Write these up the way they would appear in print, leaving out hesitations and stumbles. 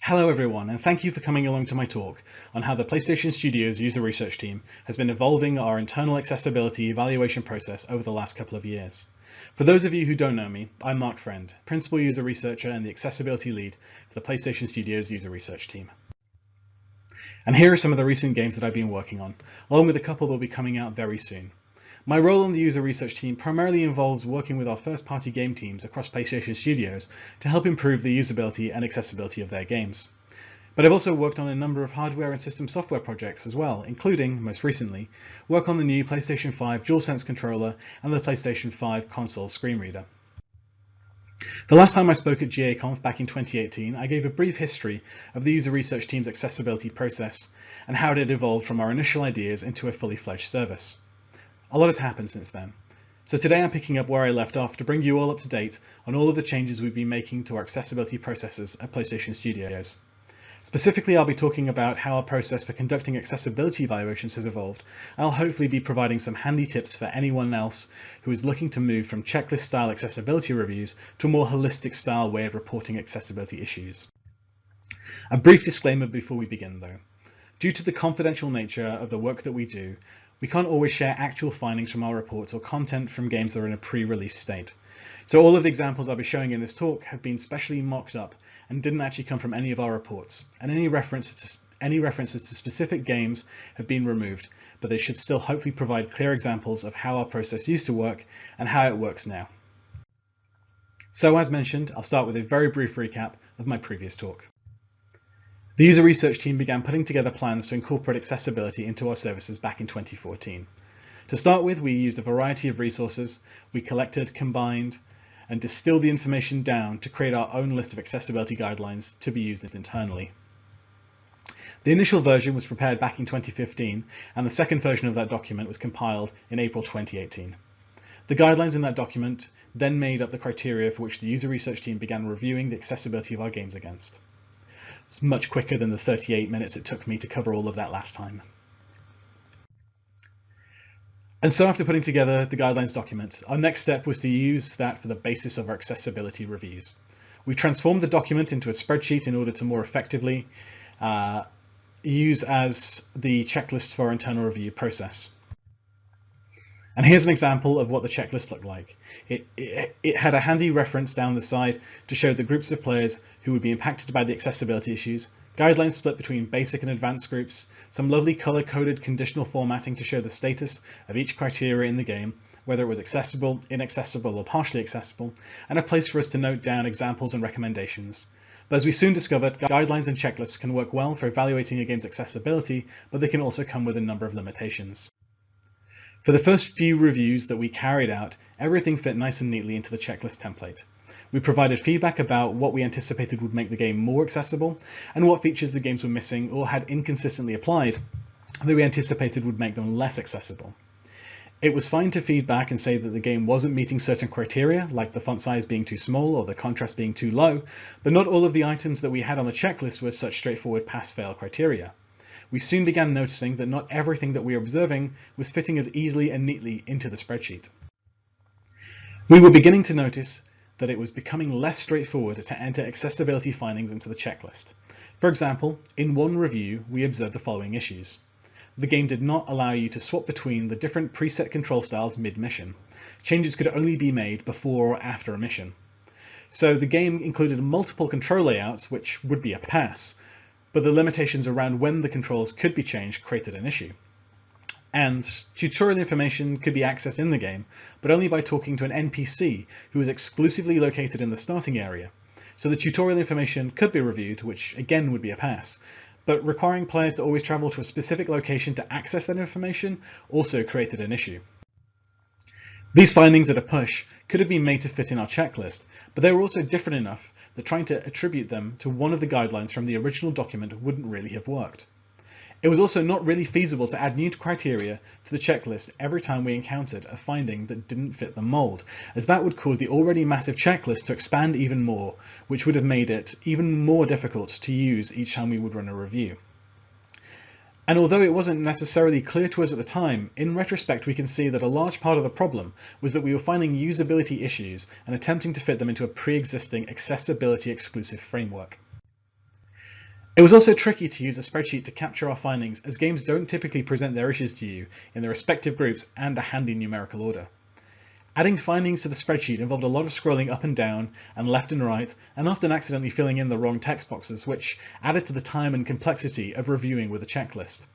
Hello everyone, and thank you for coming along to my talk on how the PlayStation Studios user research team has been evolving our internal accessibility evaluation process over the last couple of years. For those of you who don't know me, I'm Mark Friend, Principal User Researcher and the Accessibility Lead for the PlayStation Studios user research team. And here are some of the recent games that I've been working on, along with a couple that will be coming out very soon. My role on the user research team primarily involves working with our first-party game teams across PlayStation Studios to help improve the usability and accessibility of their games. But I've also worked on a number of hardware and system software projects as well, including, most recently, work on the new PlayStation 5 DualSense controller and the PlayStation 5 console screen reader. The last time I spoke at GAConf back in 2018, I gave a brief history of the user research team's accessibility process and how it had evolved from our initial ideas into a fully fledged service. A lot has happened since then. So today I'm picking up where I left off to bring you all up to date on all of the changes we've been making to our accessibility processes at PlayStation Studios. Specifically, I'll be talking about how our process for conducting accessibility evaluations has evolved, and I'll hopefully be providing some handy tips for anyone else who is looking to move from checklist-style accessibility reviews to a more holistic-style way of reporting accessibility issues. A brief disclaimer before we begin though. Due to the confidential nature of the work that we do, we can't always share actual findings from our reports or content from games that are in a pre-release state. So all of the examples I'll be showing in this talk have been specially mocked up and didn't actually come from any of our reports, and any references to specific games have been removed, but they should still hopefully provide clear examples of how our process used to work and how it works now. So as mentioned, I'll start with a very brief recap of my previous talk. The user research team began putting together plans to incorporate accessibility into our services back in 2014. To start with, we used a variety of resources. We collected, combined, and distilled the information down to create our own list of accessibility guidelines to be used internally. The initial version was prepared back in 2015, and the second version of that document was compiled in April 2018. The guidelines in that document then made up the criteria for which the user research team began reviewing the accessibility of our games against. It's much quicker than the 38 minutes it took me to cover all of that last time. And so after putting together the guidelines document, our next step was to use that for the basis of our accessibility reviews. We transformed the document into a spreadsheet in order to more effectively use as the checklist for our internal review process. And here's an example of what the checklist looked like. It had a handy reference down the side to show the groups of players who would be impacted by the accessibility issues, guidelines split between basic and advanced groups, some lovely color-coded conditional formatting to show the status of each criteria in the game, whether it was accessible, inaccessible, or partially accessible, and a place for us to note down examples and recommendations. But as we soon discovered, guidelines and checklists can work well for evaluating a game's accessibility, but they can also come with a number of limitations. For the first few reviews that we carried out, everything fit nice and neatly into the checklist template. We provided feedback about what we anticipated would make the game more accessible and what features the games were missing or had inconsistently applied that we anticipated would make them less accessible. It was fine to feedback and say that the game wasn't meeting certain criteria, like the font size being too small or the contrast being too low, but not all of the items that we had on the checklist were such straightforward pass-fail criteria. We soon began noticing that not everything that we were observing was fitting as easily and neatly into the spreadsheet. We were beginning to notice that it was becoming less straightforward to enter accessibility findings into the checklist. For example, in one review, we observed the following issues. The game did not allow you to swap between the different preset control styles mid-mission. Changes could only be made before or after a mission. So the game included multiple control layouts, which would be a pass, but the limitations around when the controls could be changed created an issue. And tutorial information could be accessed in the game, but only by talking to an NPC who was exclusively located in the starting area. So the tutorial information could be reviewed, which again would be a pass, but requiring players to always travel to a specific location to access that information also created an issue. These findings at a push could have been made to fit in our checklist, but they were also different enough that trying to attribute them to one of the guidelines from the original document wouldn't really have worked. It was also not really feasible to add new criteria to the checklist every time we encountered a finding that didn't fit the mold, as that would cause the already massive checklist to expand even more, which would have made it even more difficult to use each time we would run a review. And although it wasn't necessarily clear to us at the time, in retrospect we can see that a large part of the problem was that we were finding usability issues and attempting to fit them into a pre-existing accessibility exclusive framework. It was also tricky to use a spreadsheet to capture our findings, as games don't typically present their issues to you in their respective groups and a handy numerical order. Adding findings to the spreadsheet involved a lot of scrolling up and down and left and right, and often accidentally filling in the wrong text boxes, which added to the time and complexity of reviewing with a checklist.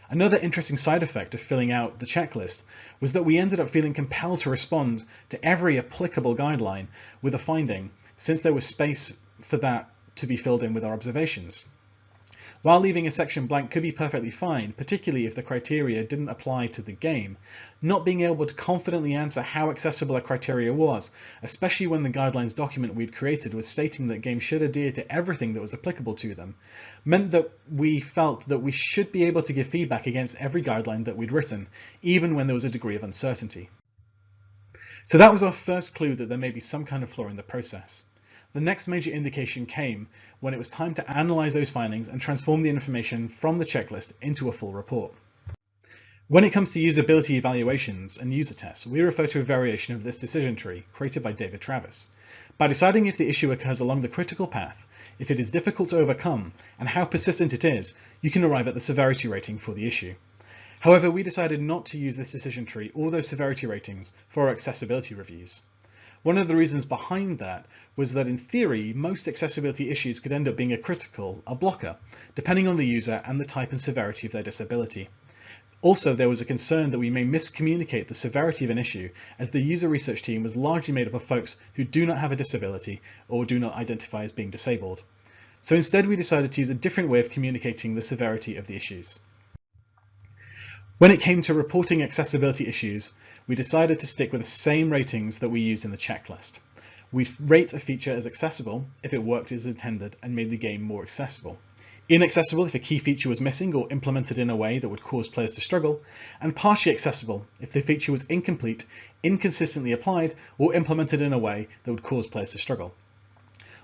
Another interesting side effect of filling out the checklist was that we ended up feeling compelled to respond to every applicable guideline with a finding, since there was space for that to be filled in with our observations. While leaving a section blank could be perfectly fine, particularly if the criteria didn't apply to the game, not being able to confidently answer how accessible a criteria was, especially when the guidelines document we'd created was stating that games should adhere to everything that was applicable to them, meant that we felt that we should be able to give feedback against every guideline that we'd written, even when there was a degree of uncertainty. So that was our first clue that there may be some kind of flaw in the process. The next major indication came when it was time to analyze those findings and transform the information from the checklist into a full report. When it comes to usability evaluations and user tests, we refer to a variation of this decision tree created by David Travis. By deciding if the issue occurs along the critical path, if it is difficult to overcome, and how persistent it is, you can arrive at the severity rating for the issue. However, we decided not to use this decision tree or those severity ratings for our accessibility reviews. One of the reasons behind that was that in theory, most accessibility issues could end up being a blocker, depending on the user and the type and severity of their disability. Also, there was a concern that we may miscommunicate the severity of an issue, as the user research team was largely made up of folks who do not have a disability or do not identify as being disabled. So instead, we decided to use a different way of communicating the severity of the issues. When it came to reporting accessibility issues, we decided to stick with the same ratings that we used in the checklist. We'd rate a feature as accessible if it worked as intended and made the game more accessible. Inaccessible if a key feature was missing or implemented in a way that would cause players to struggle, and partially accessible if the feature was incomplete, inconsistently applied, or implemented in a way that would cause players to struggle.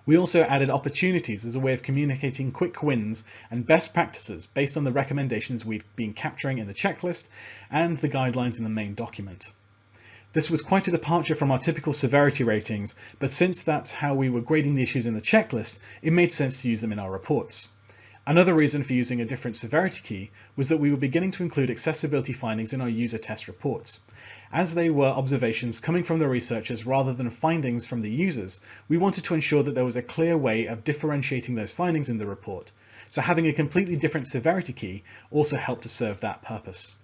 We also added opportunities as a way of communicating quick wins and best practices based on the recommendations we'd been capturing in the checklist and the guidelines in the main document. This was quite a departure from our typical severity ratings, but since that's how we were grading the issues in the checklist, it made sense to use them in our reports. Another reason for using a different severity key was that we were beginning to include accessibility findings in our user test reports. As they were observations coming from the researchers rather than findings from the users, we wanted to ensure that there was a clear way of differentiating those findings in the report, so having a completely different severity key also helped to serve that purpose.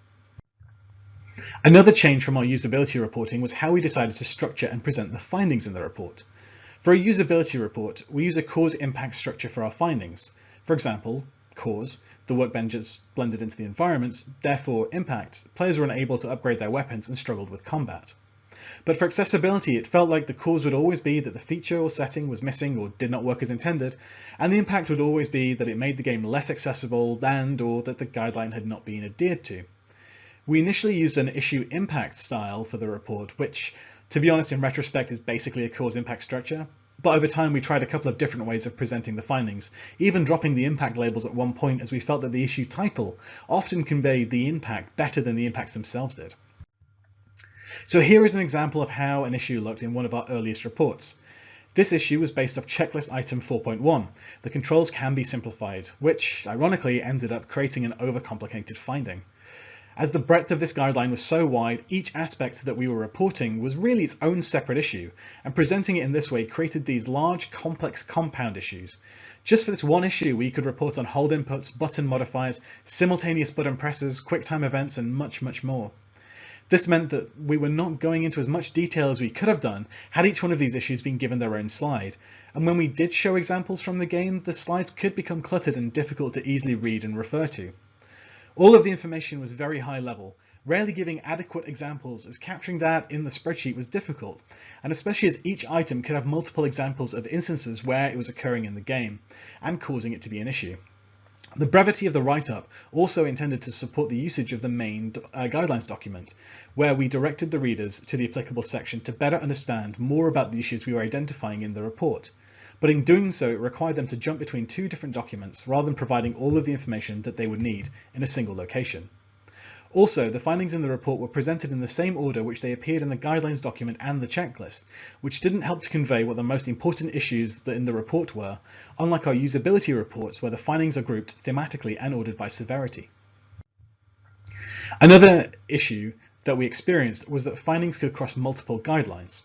Another change from our usability reporting was how we decided to structure and present the findings in the report. For a usability report, we use a cause-impact structure for our findings. For example, cause, the workbenches blended into the environments, therefore impact, players were unable to upgrade their weapons and struggled with combat. But for accessibility, it felt like the cause would always be that the feature or setting was missing or did not work as intended, and the impact would always be that it made the game less accessible and or that the guideline had not been adhered to. We initially used an issue impact style for the report, which, to be honest, in retrospect is basically a cause impact structure. But over time, we tried a couple of different ways of presenting the findings, even dropping the impact labels at one point as we felt that the issue title often conveyed the impact better than the impacts themselves did. So here is an example of how an issue looked in one of our earliest reports. This issue was based off checklist item 4.1, the controls can be simplified, which ironically ended up creating an overcomplicated finding. As the breadth of this guideline was so wide, each aspect that we were reporting was really its own separate issue, and presenting it in this way created these large, complex compound issues. Just for this one issue, we could report on hold inputs, button modifiers, simultaneous button presses, QuickTime events, and much, much more. This meant that we were not going into as much detail as we could have done had each one of these issues been given their own slide. And when we did show examples from the game, the slides could become cluttered and difficult to easily read and refer to. All of the information was very high level, rarely giving adequate examples, as capturing that in the spreadsheet was difficult, and especially as each item could have multiple examples of instances where it was occurring in the game, and causing it to be an issue. The brevity of the write-up also intended to support the usage of the main guidelines document, where we directed the readers to the applicable section to better understand more about the issues we were identifying in the report. But in doing so, it required them to jump between two different documents rather than providing all of the information that they would need in a single location. Also, the findings in the report were presented in the same order which they appeared in the guidelines document and the checklist, which didn't help to convey what the most important issues that in the report were, unlike our usability reports where the findings are grouped thematically and ordered by severity. Another issue that we experienced was that findings could cross multiple guidelines.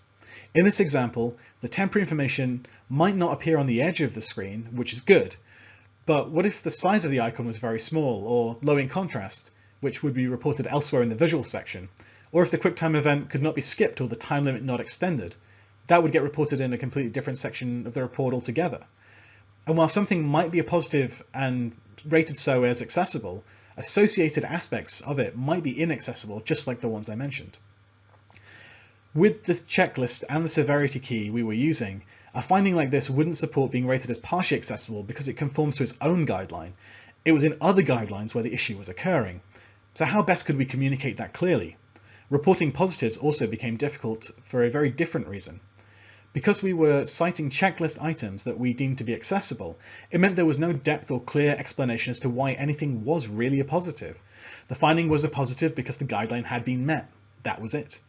In this example, the temporary information might not appear on the edge of the screen, which is good, but what if the size of the icon was very small or low in contrast, which would be reported elsewhere in the visual section, or if the QuickTime event could not be skipped or the time limit not extended? That would get reported in a completely different section of the report altogether. And while something might be a positive and rated so as accessible, associated aspects of it might be inaccessible, just like the ones I mentioned. With the checklist and the severity key we were using, a finding like this wouldn't support being rated as partially accessible because it conforms to its own guideline. It was in other guidelines where the issue was occurring. So how best could we communicate that clearly? Reporting positives also became difficult for a very different reason. Because we were citing checklist items that we deemed to be accessible, it meant there was no depth or clear explanation as to why anything was really a positive. The finding was a positive because the guideline had been met. That was it.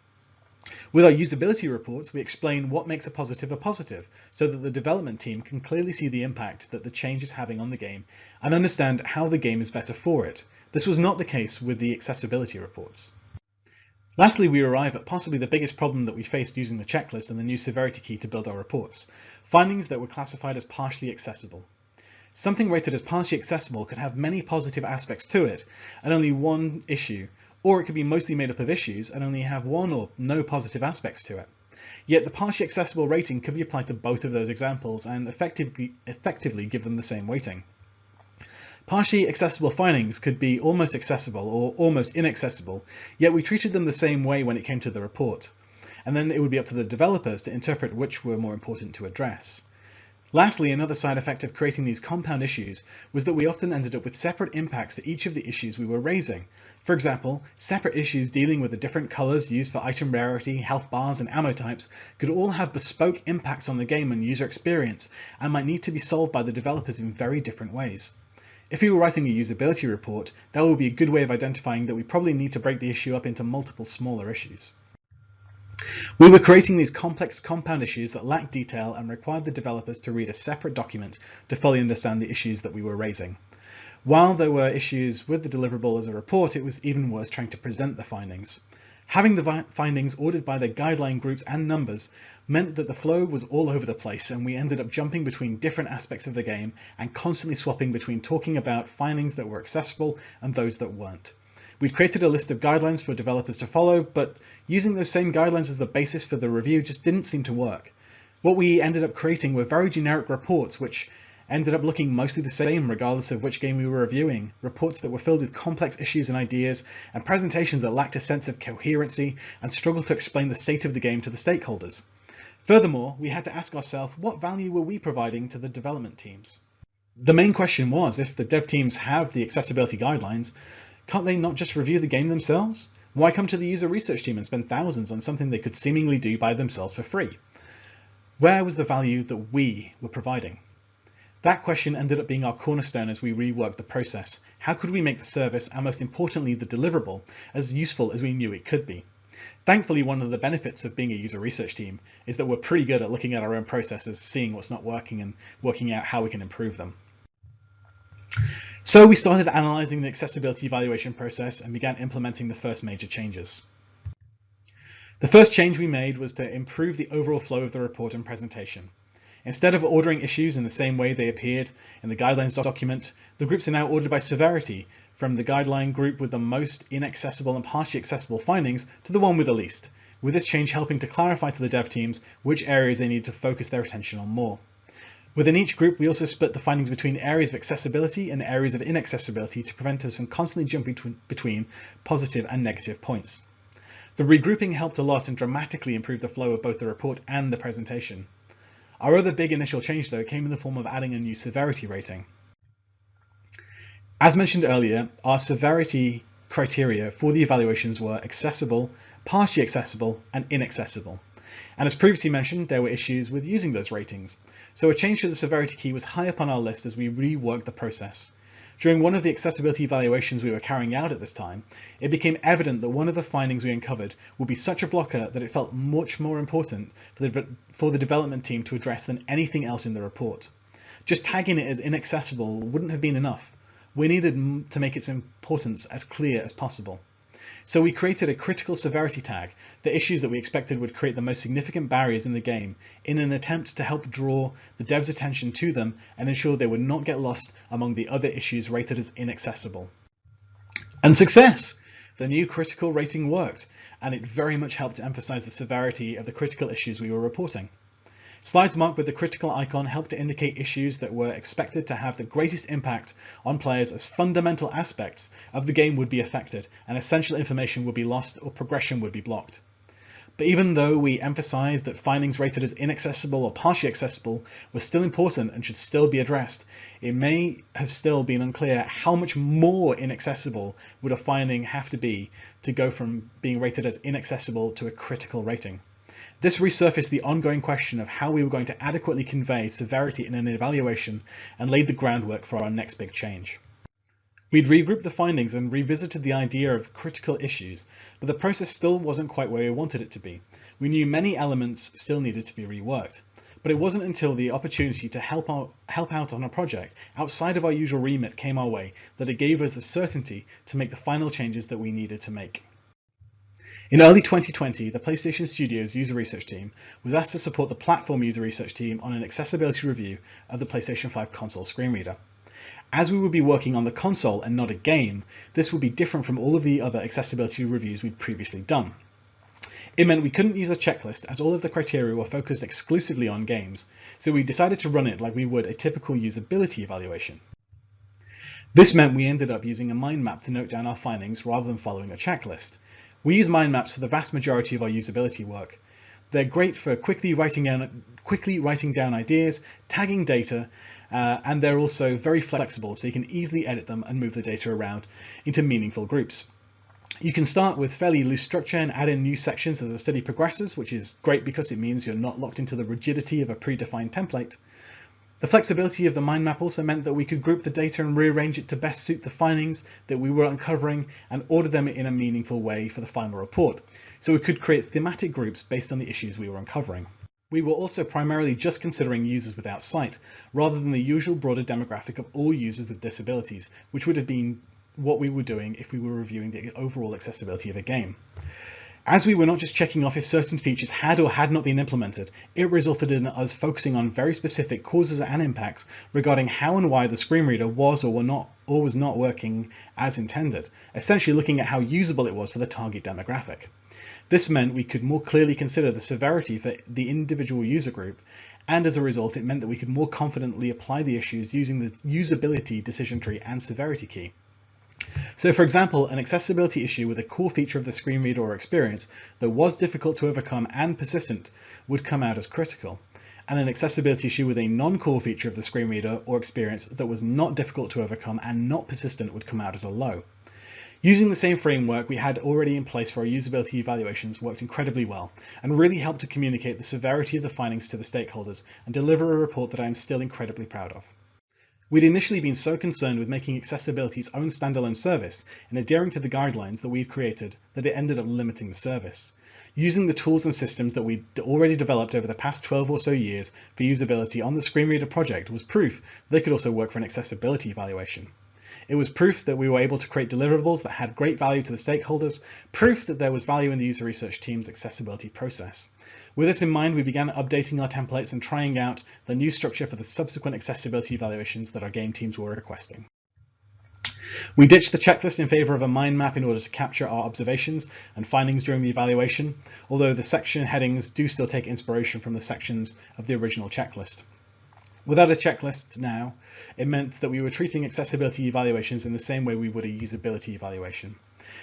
With our usability reports, we explain what makes a positive so that the development team can clearly see the impact that the change is having on the game and understand how the game is better for it. This was not the case with the accessibility reports. Lastly, we arrive at possibly the biggest problem that we faced using the checklist and the new severity key to build our reports: findings that were classified as partially accessible. Something rated as partially accessible could have many positive aspects to it and only one issue, or it could be mostly made up of issues and only have one or no positive aspects to it. Yet the partially accessible rating could be applied to both of those examples and effectively give them the same weighting. Partially accessible findings could be almost accessible or almost inaccessible, yet we treated them the same way when it came to the report, and then it would be up to the developers to interpret which were more important to address. Lastly, another side effect of creating these compound issues was that we often ended up with separate impacts for each of the issues we were raising. For example, separate issues dealing with the different colors used for item rarity, health bars, and ammo types could all have bespoke impacts on the game and user experience, and might need to be solved by the developers in very different ways. If we were writing a usability report, that would be a good way of identifying that we probably need to break the issue up into multiple smaller issues. We were creating these complex compound issues that lacked detail and required the developers to read a separate document to fully understand the issues that we were raising. While there were issues with the deliverable as a report, it was even worse trying to present the findings. Having the findings ordered by their guideline groups and numbers meant that the flow was all over the place, and we ended up jumping between different aspects of the game and constantly swapping between talking about findings that were accessible and those that weren't. We'd created a list of guidelines for developers to follow, but using those same guidelines as the basis for the review just didn't seem to work. What we ended up creating were very generic reports which ended up looking mostly the same regardless of which game we were reviewing, reports that were filled with complex issues and ideas, and presentations that lacked a sense of coherency and struggled to explain the state of the game to the stakeholders. Furthermore, we had to ask ourselves, what value were we providing to the development teams? The main question was, if the dev teams have the accessibility guidelines, can't they not just review the game themselves? Why come to the user research team and spend thousands on something they could seemingly do by themselves for free? Where was the value that we were providing? That question ended up being our cornerstone as we reworked the process. How could we make the service, and most importantly the deliverable, as useful as we knew it could be? Thankfully, one of the benefits of being a user research team is that we're pretty good at looking at our own processes, seeing what's not working and working out how we can improve them. So we started analysing the accessibility evaluation process and began implementing the first major changes. The first change we made was to improve the overall flow of the report and presentation. Instead of ordering issues in the same way they appeared in the guidelines document, the groups are now ordered by severity, from the guideline group with the most inaccessible and partially accessible findings to the one with the least, with this change helping to clarify to the dev teams which areas they need to focus their attention on more. Within each group, we also split the findings between areas of accessibility and areas of inaccessibility to prevent us from constantly jumping between positive and negative points. The regrouping helped a lot and dramatically improved the flow of both the report and the presentation. Our other big initial change, though, came in the form of adding a new severity rating. As mentioned earlier, our severity criteria for the evaluations were accessible, partially accessible, and inaccessible. And as previously mentioned, there were issues with using those ratings. So a change to the severity key was high up on our list as we reworked the process. During one of the accessibility evaluations we were carrying out at this time, it became evident that one of the findings we uncovered would be such a blocker that it felt much more important for the development team to address than anything else in the report. Just tagging it as inaccessible wouldn't have been enough. We needed to make its importance as clear as possible. So we created a critical severity tag for issues that we expected would create the most significant barriers in the game in an attempt to help draw the devs' attention to them and ensure they would not get lost among the other issues rated as inaccessible. And success! The new critical rating worked, and it very much helped to emphasize the severity of the critical issues we were reporting. Slides marked with the critical icon helped to indicate issues that were expected to have the greatest impact on players as fundamental aspects of the game would be affected and essential information would be lost or progression would be blocked. But even though we emphasized that findings rated as inaccessible or partially accessible were still important and should still be addressed, it may have still been unclear how much more inaccessible would a finding have to be to go from being rated as inaccessible to a critical rating. This resurfaced the ongoing question of how we were going to adequately convey severity in an evaluation and laid the groundwork for our next big change. We'd regrouped the findings and revisited the idea of critical issues, but the process still wasn't quite where we wanted it to be. We knew many elements still needed to be reworked, but it wasn't until the opportunity to help out on a project outside of our usual remit came our way that it gave us the certainty to make the final changes that we needed to make. In early 2020, the PlayStation Studios user research team was asked to support the platform user research team on an accessibility review of the PlayStation 5 console screen reader. As we would be working on the console and not a game, this would be different from all of the other accessibility reviews we'd previously done. It meant we couldn't use a checklist as all of the criteria were focused exclusively on games, so we decided to run it like we would a typical usability evaluation. This meant we ended up using a mind map to note down our findings rather than following a checklist. We use mind maps for the vast majority of our usability work. They're great for quickly writing down ideas, tagging data, and they're also very flexible, so you can easily edit them and move the data around into meaningful groups. You can start with fairly loose structure and add in new sections as the study progresses, which is great because it means you're not locked into the rigidity of a predefined template. The flexibility of the mind map also meant that we could group the data and rearrange it to best suit the findings that we were uncovering and order them in a meaningful way for the final report, so we could create thematic groups based on the issues we were uncovering. We were also primarily just considering users without sight, rather than the usual broader demographic of all users with disabilities, which would have been what we were doing if we were reviewing the overall accessibility of a game. As we were not just checking off if certain features had or had not been implemented, it resulted in us focusing on very specific causes and impacts regarding how and why the screen reader was or was not working as intended, essentially looking at how usable it was for the target demographic. This meant we could more clearly consider the severity for the individual user group, and as a result it meant that we could more confidently apply the issues using the usability decision tree and severity key. So for example, an accessibility issue with a core feature of the screen reader or experience that was difficult to overcome and persistent would come out as critical, and an accessibility issue with a non-core feature of the screen reader or experience that was not difficult to overcome and not persistent would come out as a low. Using the same framework we had already in place for our usability evaluations worked incredibly well and really helped to communicate the severity of the findings to the stakeholders and deliver a report that I am still incredibly proud of. We'd initially been so concerned with making accessibility its own standalone service and adhering to the guidelines that we'd created that it ended up limiting the service. Using the tools and systems that we'd already developed over the past 12 or so years for usability on the screen reader project was proof they could also work for an accessibility evaluation. It was proof that we were able to create deliverables that had great value to the stakeholders, proof that there was value in the user research team's accessibility process. With this in mind, we began updating our templates and trying out the new structure for the subsequent accessibility evaluations that our game teams were requesting. We ditched the checklist in favor of a mind map in order to capture our observations and findings during the evaluation, although the section headings do still take inspiration from the sections of the original checklist. Without a checklist now, it meant that we were treating accessibility evaluations in the same way we would a usability evaluation.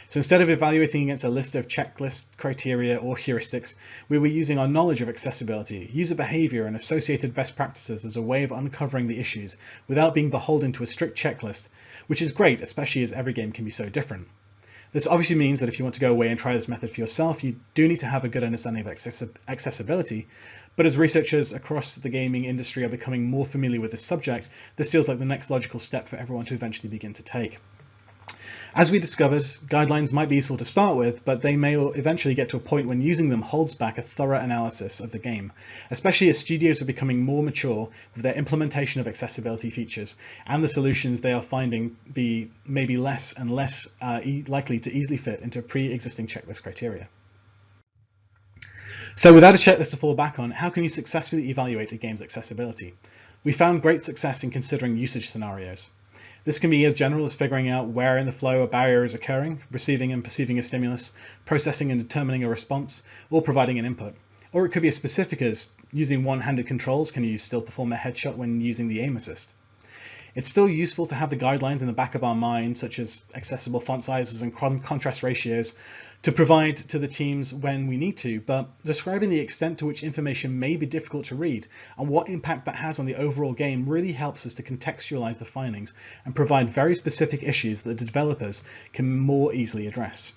So instead of evaluating against a list of checklist criteria or heuristics, we were using our knowledge of accessibility, user behavior, and associated best practices as a way of uncovering the issues without being beholden to a strict checklist, which is great, especially as every game can be so different. This obviously means that if you want to go away and try this method for yourself, you do need to have a good understanding of accessibility, But as researchers across the gaming industry are becoming more familiar with this subject, this feels like the next logical step for everyone to eventually begin to take. As we discovered, guidelines might be useful to start with, but they may eventually get to a point when using them holds back a thorough analysis of the game, especially as studios are becoming more mature with their implementation of accessibility features, and the solutions they are finding may be less and less likely to easily fit into pre-existing checklist criteria. So without a checklist to fall back on, how can you successfully evaluate a game's accessibility? We found great success in considering usage scenarios. This can be as general as figuring out where in the flow a barrier is occurring, receiving and perceiving a stimulus, processing and determining a response, or providing an input. Or it could be as specific as using one-handed controls. Can you still perform a headshot when using the aim assist? It's still useful to have the guidelines in the back of our mind, such as accessible font sizes and contrast ratios, to provide to the teams when we need to, but describing the extent to which information may be difficult to read and what impact that has on the overall game really helps us to contextualize the findings and provide very specific issues that the developers can more easily address.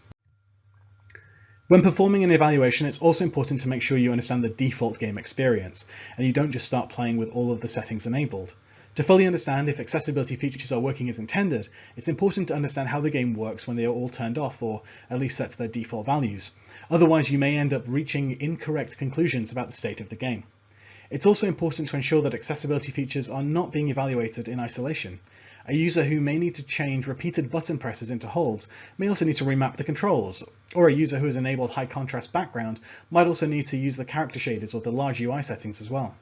When performing an evaluation, it's also important to make sure you understand the default game experience and you don't just start playing with all of the settings enabled. To fully understand if accessibility features are working as intended, it's important to understand how the game works when they are all turned off or at least set to their default values. Otherwise, you may end up reaching incorrect conclusions about the state of the game. It's also important to ensure that accessibility features are not being evaluated in isolation. A user who may need to change repeated button presses into holds may also need to remap the controls, or a user who has enabled high contrast background might also need to use the character shaders or the large UI settings as well.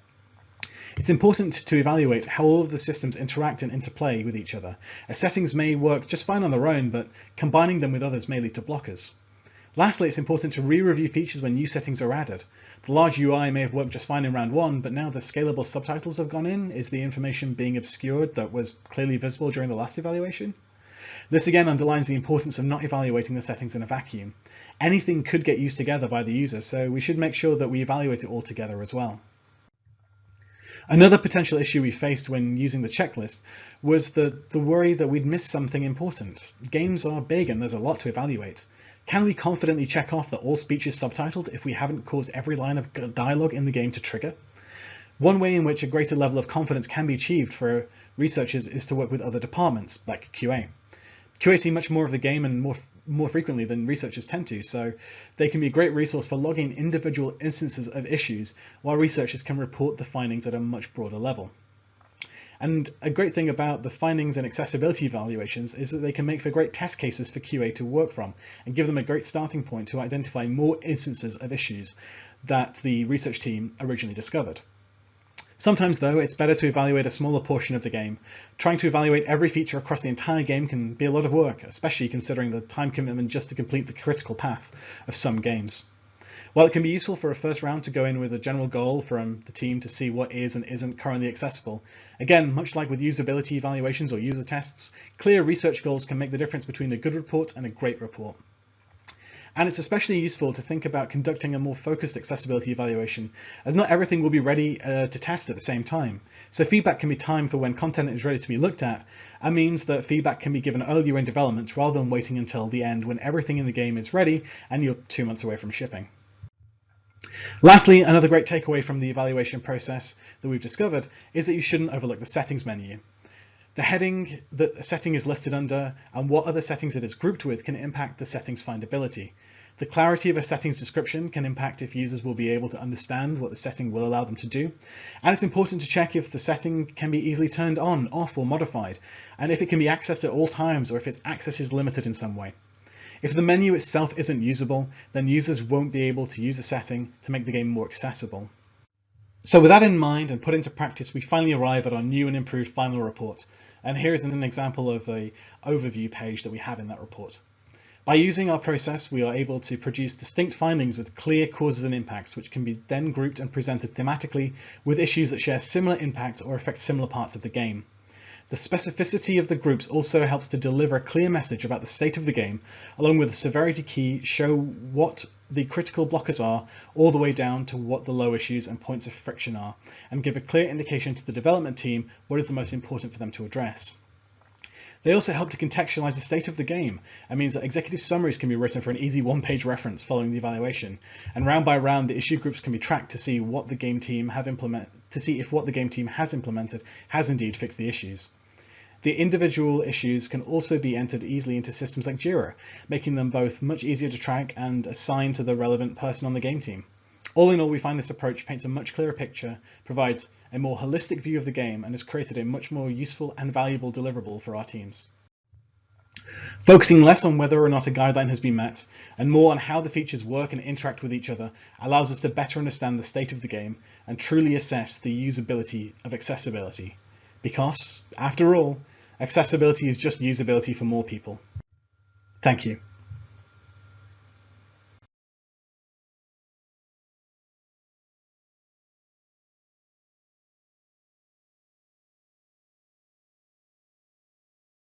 It's important to evaluate how all of the systems interact and interplay with each other, as settings may work just fine on their own, but combining them with others may lead to blockers. Lastly, it's important to re-review features when new settings are added. The large UI may have worked just fine in round one, but now the scalable subtitles have gone in. Is the information being obscured that was clearly visible during the last evaluation? This again underlines the importance of not evaluating the settings in a vacuum. Anything could get used together by the user, so we should make sure that we evaluate it all together as well. Another potential issue we faced when using the checklist was the worry that we'd miss something important. Games are big and there's a lot to evaluate. Can we confidently check off that all speech is subtitled if we haven't caused every line of dialogue in the game to trigger? One way in which a greater level of confidence can be achieved for researchers is to work with other departments, like QA. QA see much more of the game and more frequently than researchers tend to, so they can be a great resource for logging individual instances of issues, while researchers can report the findings at a much broader level. And a great thing about the findings and accessibility evaluations is that they can make for great test cases for QA to work from and give them a great starting point to identify more instances of issues that the research team originally discovered. Sometimes, though, it's better to evaluate a smaller portion of the game. Trying to evaluate every feature across the entire game can be a lot of work, especially considering the time commitment just to complete the critical path of some games. While it can be useful for a first round to go in with a general goal from the team to see what is and isn't currently accessible, again, much like with usability evaluations or user tests, clear research goals can make the difference between a good report and a great report. And it's especially useful to think about conducting a more focused accessibility evaluation, as not everything will be ready to test at the same time. So feedback can be timed for when content is ready to be looked at, and means that feedback can be given earlier in development rather than waiting until the end when everything in the game is ready and you're 2 months away from shipping. Lastly, another great takeaway from the evaluation process that we've discovered is that you shouldn't overlook the settings menu. The heading that a setting is listed under and what other settings it is grouped with can impact the setting's findability. The clarity of a setting's description can impact if users will be able to understand what the setting will allow them to do. And it's important to check if the setting can be easily turned on, off, or modified, and if it can be accessed at all times or if its access is limited in some way. If the menu itself isn't usable, then users won't be able to use a setting to make the game more accessible. So with that in mind and put into practice, we finally arrive at our new and improved final report. And here is an example of an overview page that we have in that report. By using our process, we are able to produce distinct findings with clear causes and impacts, which can be then grouped and presented thematically with issues that share similar impacts or affect similar parts of the game. The specificity of the groups also helps to deliver a clear message about the state of the game, along with the severity key show what the critical blockers are, all the way down to what the low issues and points of friction are, and give a clear indication to the development team what is the most important for them to address. They also help to contextualize the state of the game. It means that executive summaries can be written for an easy one-page reference following the evaluation, and round by round the issue groups can be tracked to see what the game team have if what the game team has implemented has indeed fixed the issues. The individual issues can also be entered easily into systems like Jira, making them both much easier to track and assign to the relevant person on the game team. All in all, we find this approach paints a much clearer picture, provides a more holistic view of the game, and has created a much more useful and valuable deliverable for our teams. Focusing less on whether or not a guideline has been met, and more on how the features work and interact with each other, allows us to better understand the state of the game and truly assess the usability of accessibility. Because, after all, accessibility is just usability for more people. Thank you.